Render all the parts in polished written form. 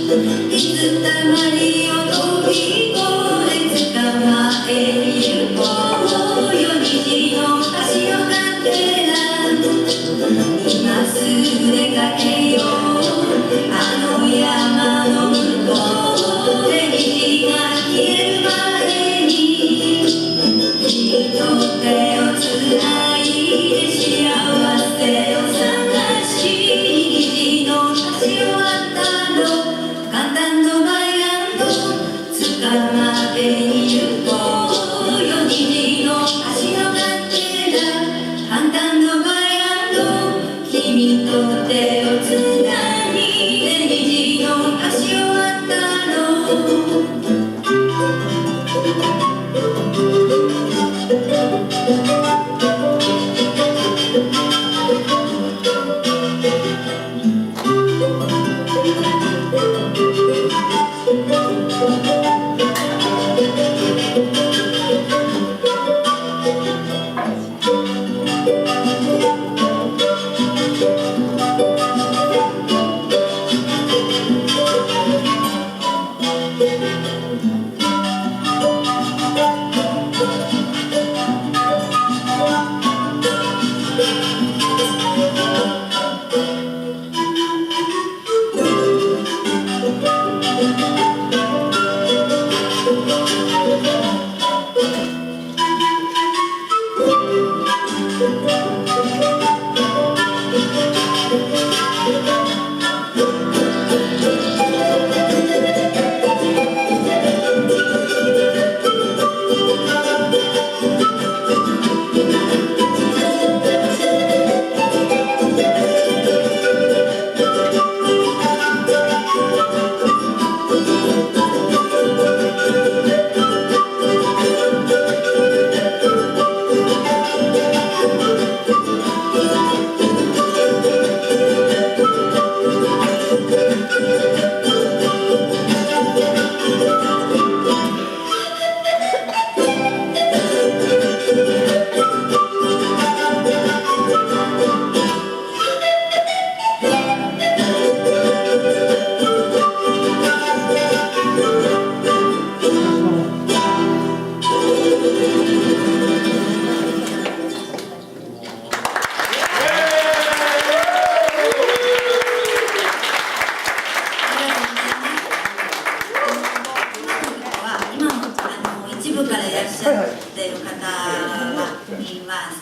水たまりを飛び越え捕まえに行こうよ虹の橋をかけら今すぐ出かけようあの山の向こうで虹が消える前に君と手をつないで幸せを探し虹の橋を渡ろう簡単のマイランド捕まえに行こうよ虹の橋のかけら簡単のマイランド君と手をつないで虹の橋を渡ろう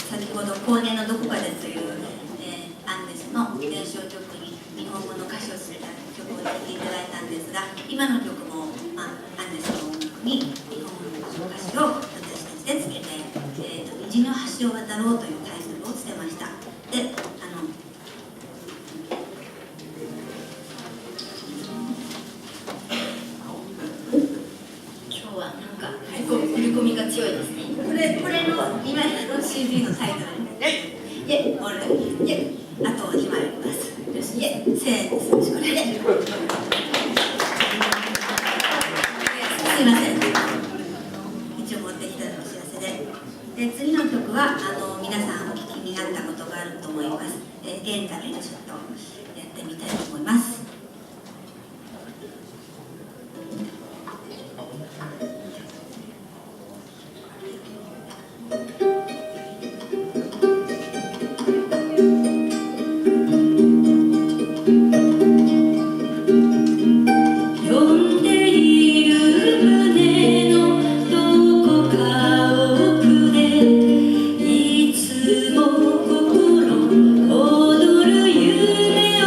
先ほど後年のどこかでという、アンデスの伝承曲に日本語の歌詞をつけた曲を聴いていただいたんですが今の曲も、アンデスの音楽に日本語の歌詞を私たちでつけて「虹の橋を渡ろう」というタイトルをつけました。で今日はなんか振り込みが強いですね。これの今の CD のタイトルイェ俺イェあと2枚あります。イェ1000円です。これすいません。一応持ってきたのお知らせで。次の曲は皆さんお聞きになったことがあると思います。現在でちょっとやってみたいと思います。踊る夢を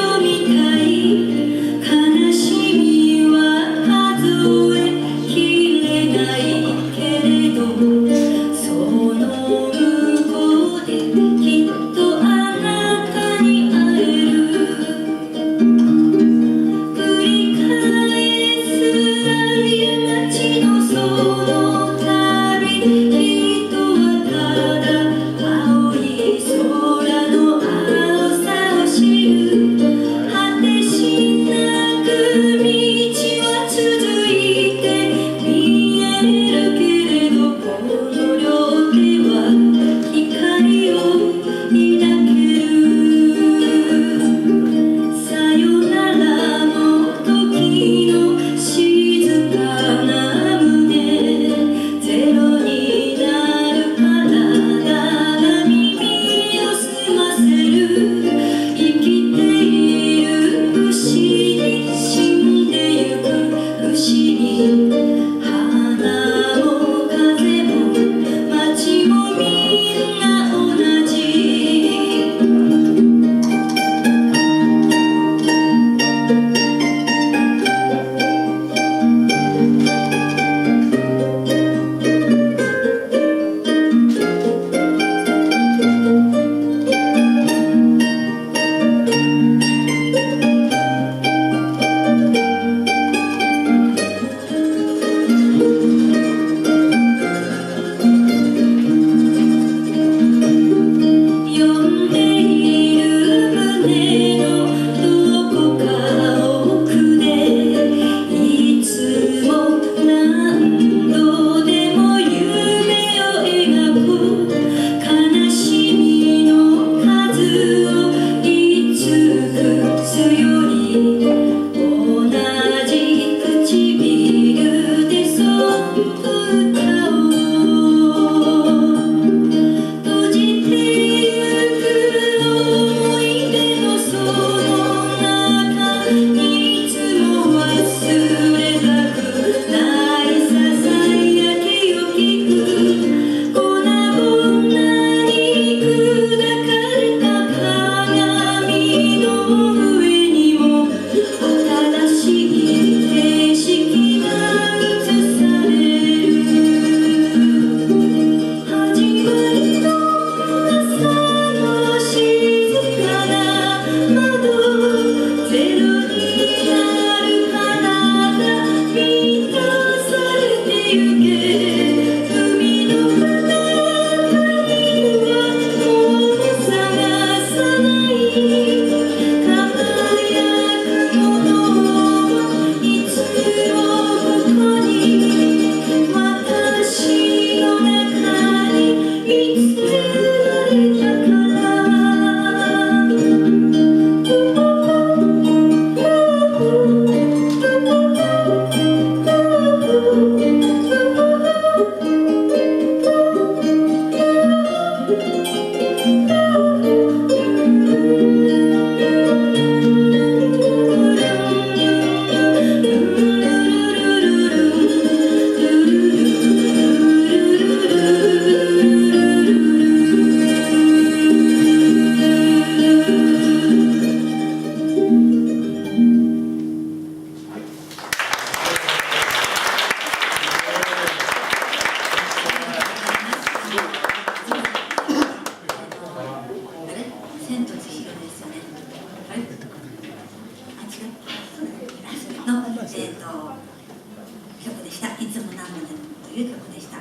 曲でした。いつも何度でもという曲でした。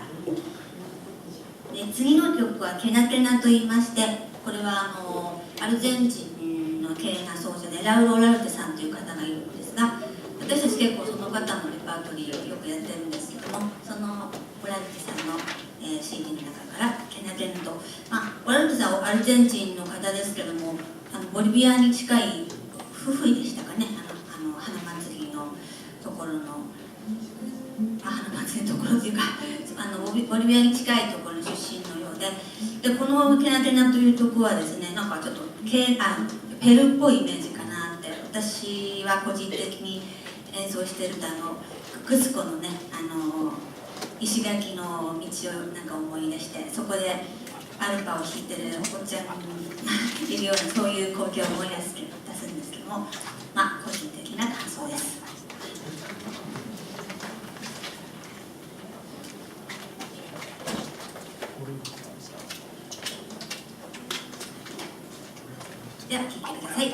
で次の曲はケナケナと言いまして、これはアルゼンチンの綺麗な奏者でラウロ・ラルテさんという方がいるんですが、私たち結構その方のレパートリーをよくやってるんですけども、そのオラルテさんの、CD の中からケナケナと、オラルテさんはアルゼンチンの方ですけども、ボリビアに近いフフイでしたかね、花祭りのところの花祭りのところというかボリビアに近いところの出身のようで、このケナケナという曲はですね、なんかちょっとペルーっぽいイメージかなって、私は個人的に演奏してるとクスコのね石垣の道をなんか思い出して、そこでアルパを弾いてるおっちゃんいるような、そういう光景を思い出すんですけども、個人的な感想です。では聴いてください。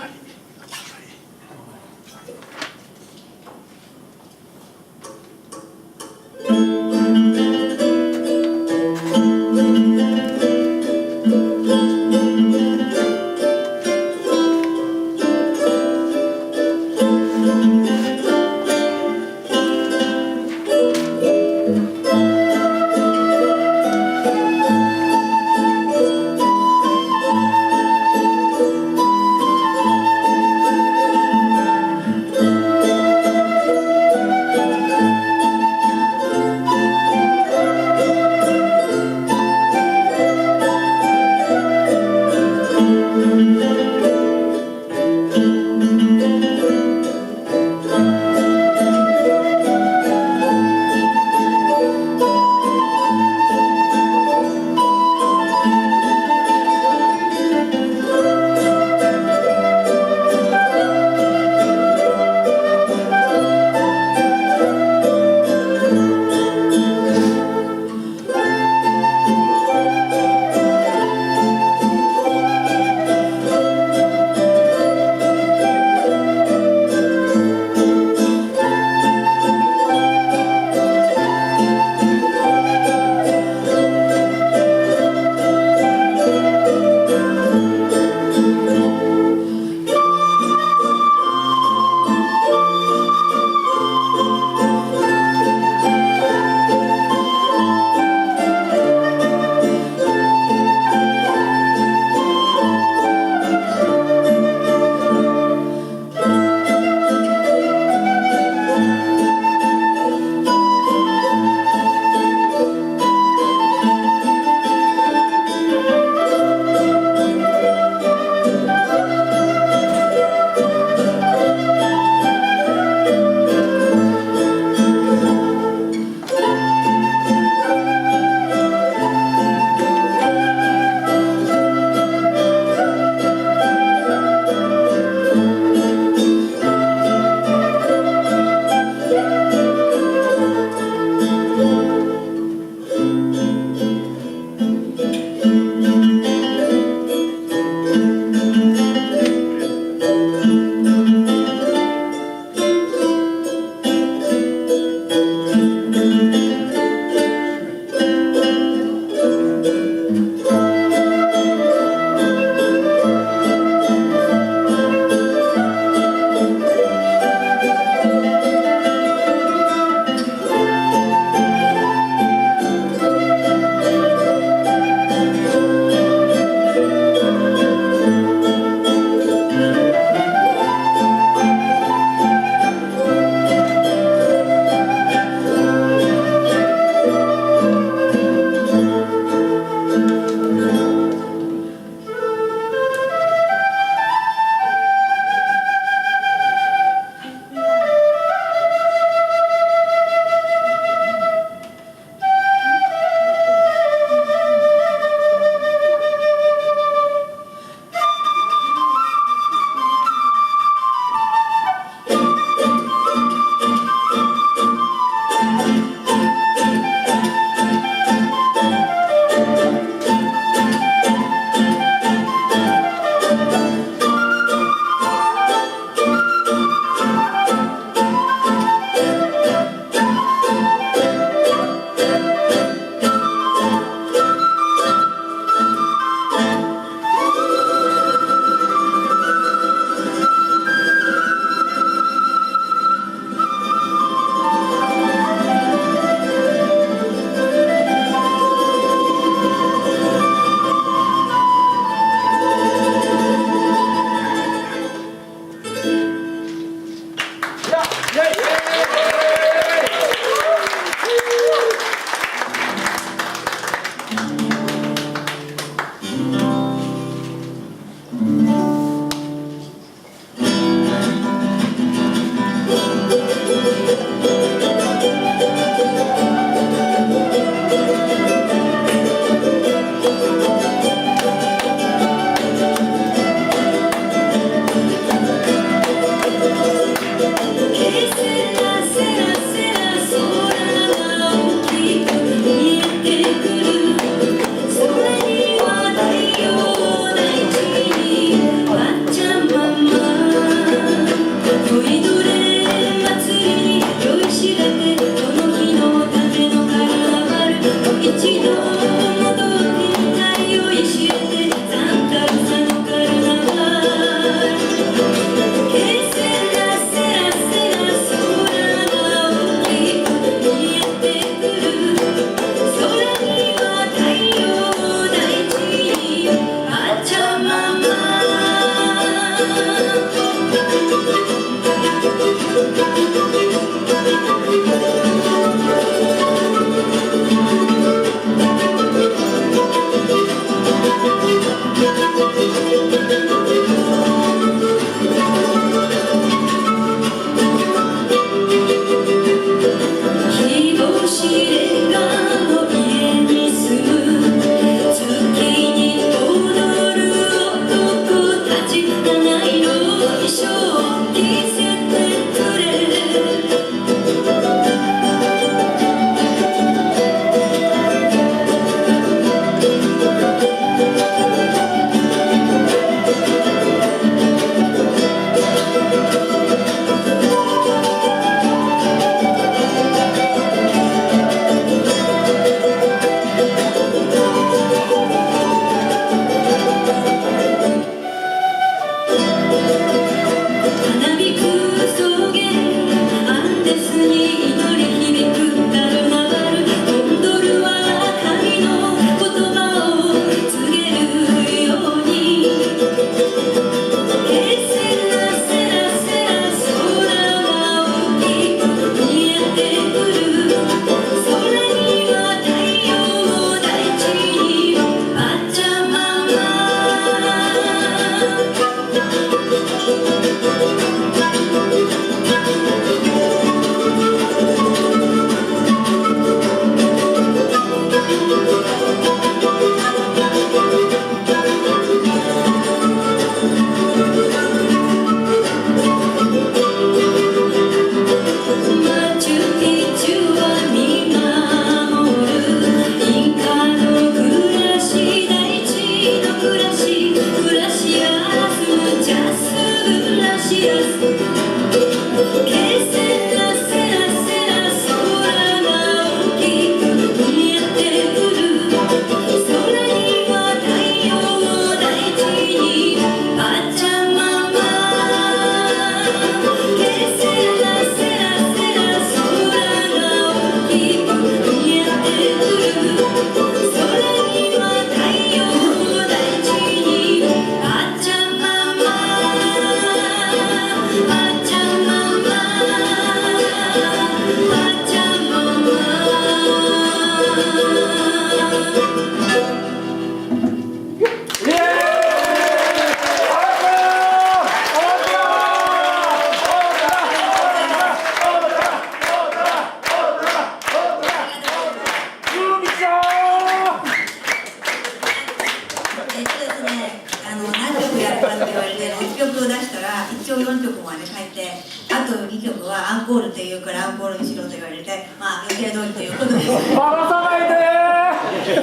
アンコールって言うからアンコールにしろと言われて、まあ予定通りということでバラさないで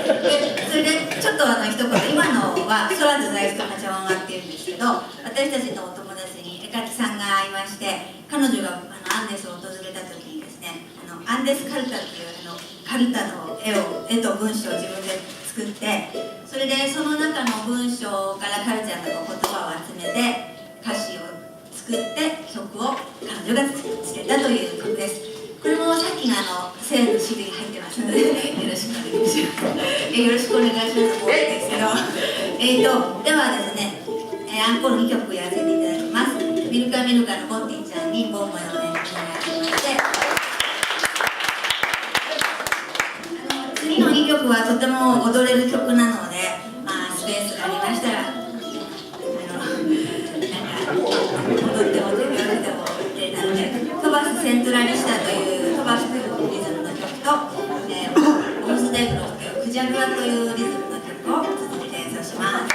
それでちょっと一言、今のは空津大輔八幡がっていうんですけど、私たちのお友達に絵描きさんがいまして、彼女がアンデスを訪れた時にですね、アンデスカルタっていうカルタの絵と文章を自分で作って、それでその中の文章からカルチャーの言葉を集めて歌詞を作って曲を彼女がつけたという曲です。これもさっきのセールの CD に入ってますのでよろしくお願いします。よろしくお願いします。多いですけど、ではですね、アンコール2曲やらせていただきます。ミルカミルカのボッティちゃんにボンボイをね次の2曲はとても踊れる曲なので、スペースがありましたらなんか踊っても手をやってもってなので、飛ばすセントラリシタという飛ばすリズムの曲と、オーステープの曲クジャクラというリズムの曲を続けて演奏します。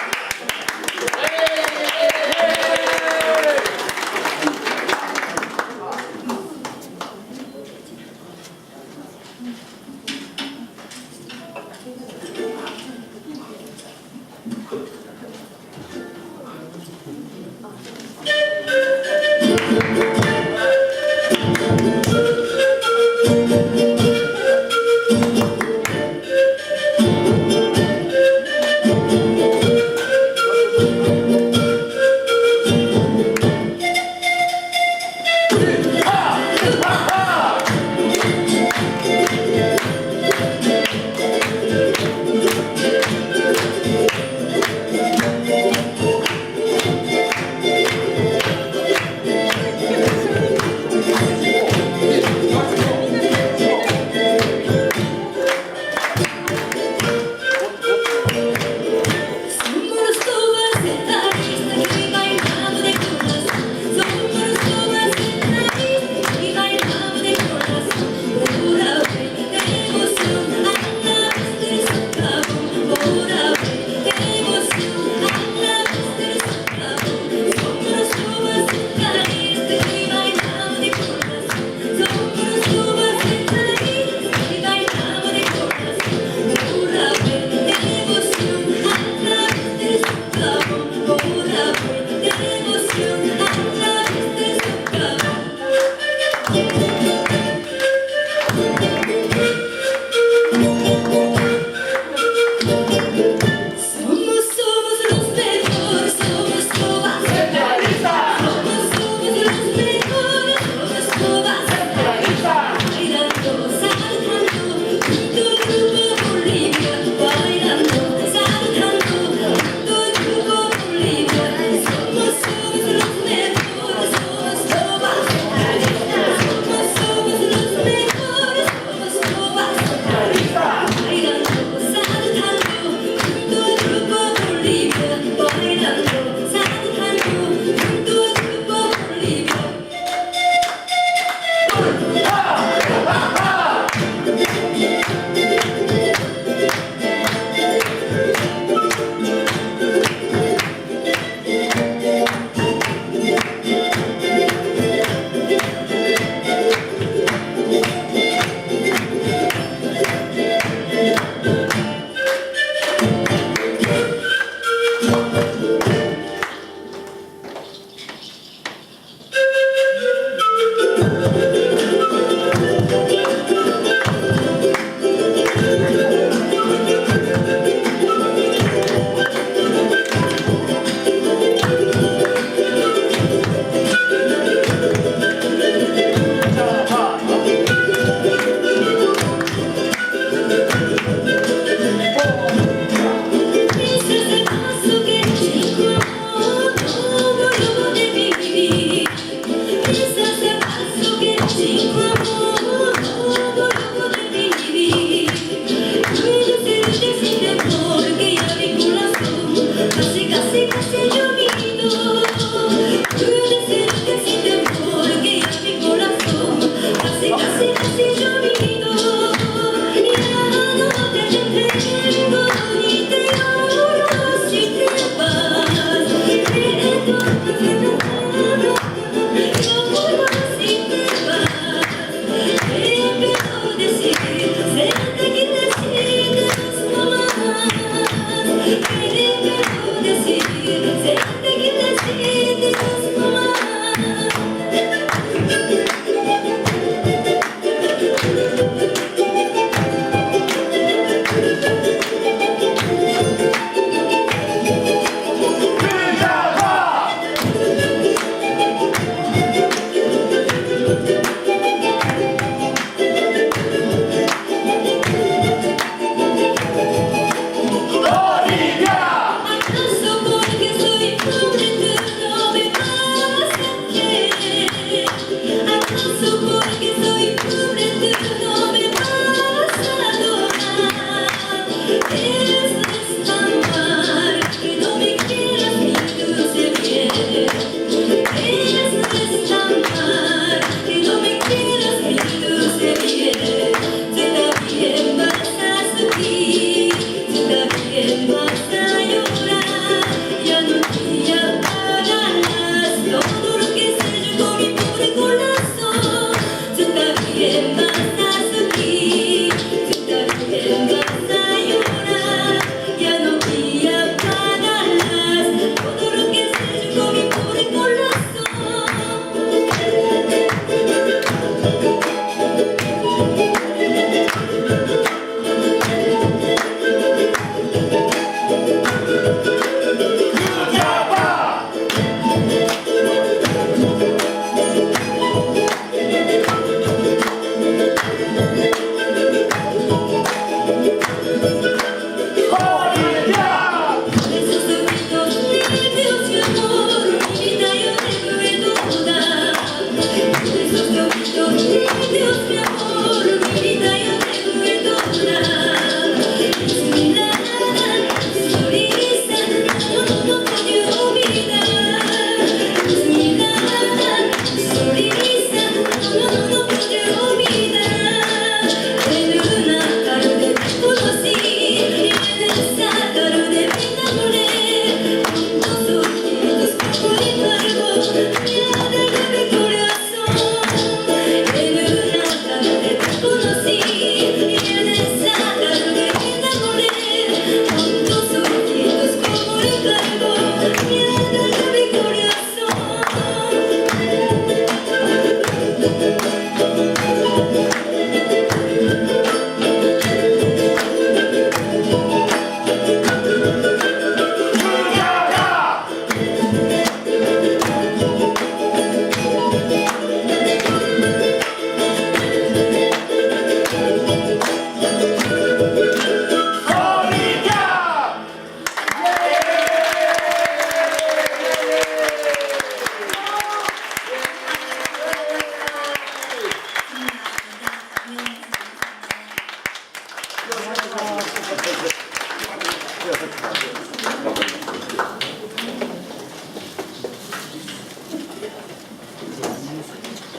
ありがとうございます。